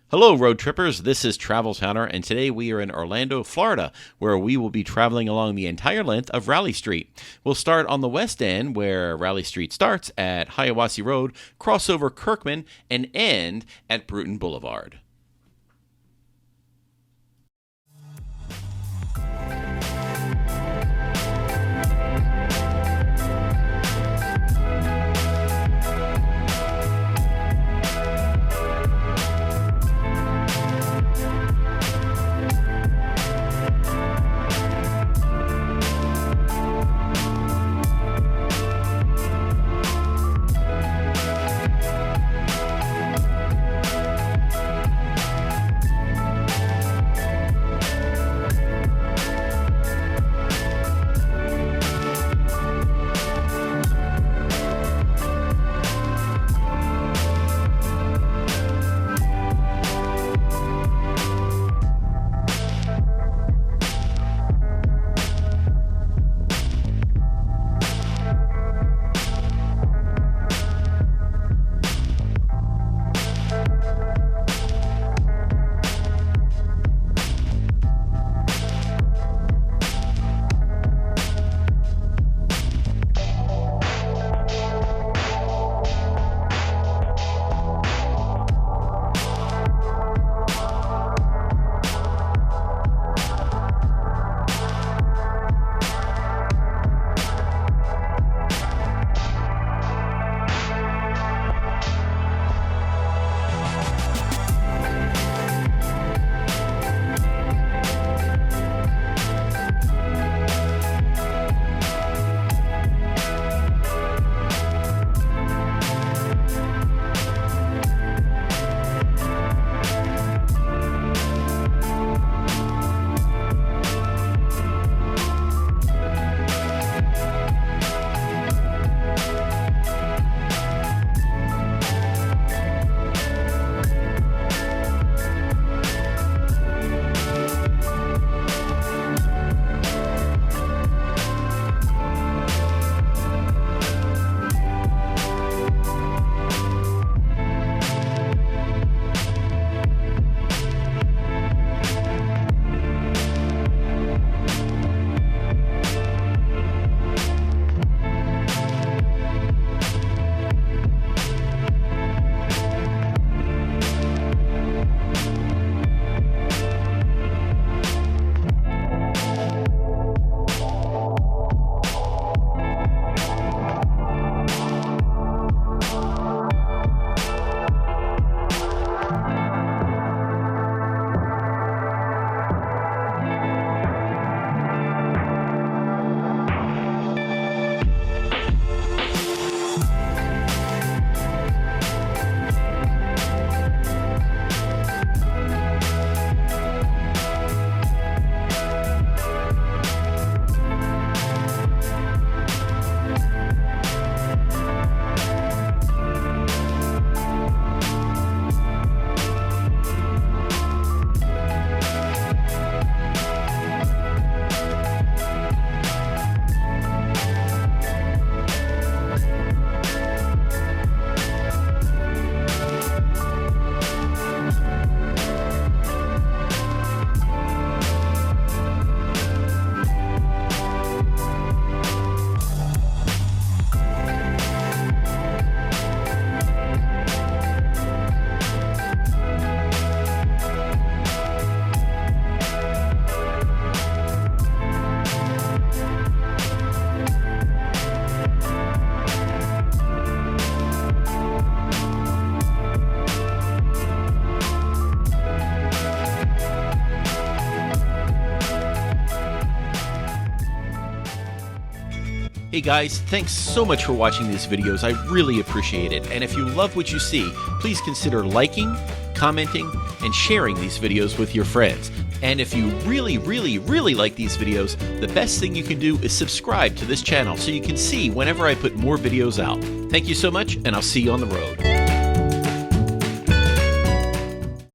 Hello, road trippers. This is Travel Towner, and today we are in Orlando, Florida, where we will be traveling along the entire length of Raleigh Street. We'll start on the west end, where Raleigh Street starts at Hiawassee Road, cross over Kirkman, and end at Bruton Blvd. Hey guys, thanks so much for watching these videos. I really appreciate it. And if you love what you see, please consider liking, commenting, and sharing these videos with your friends. And if you really like these videos, the best thing you can do is subscribe to this channel so you can see whenever I put more videos out. Thank you so much, and I'll see you on the road.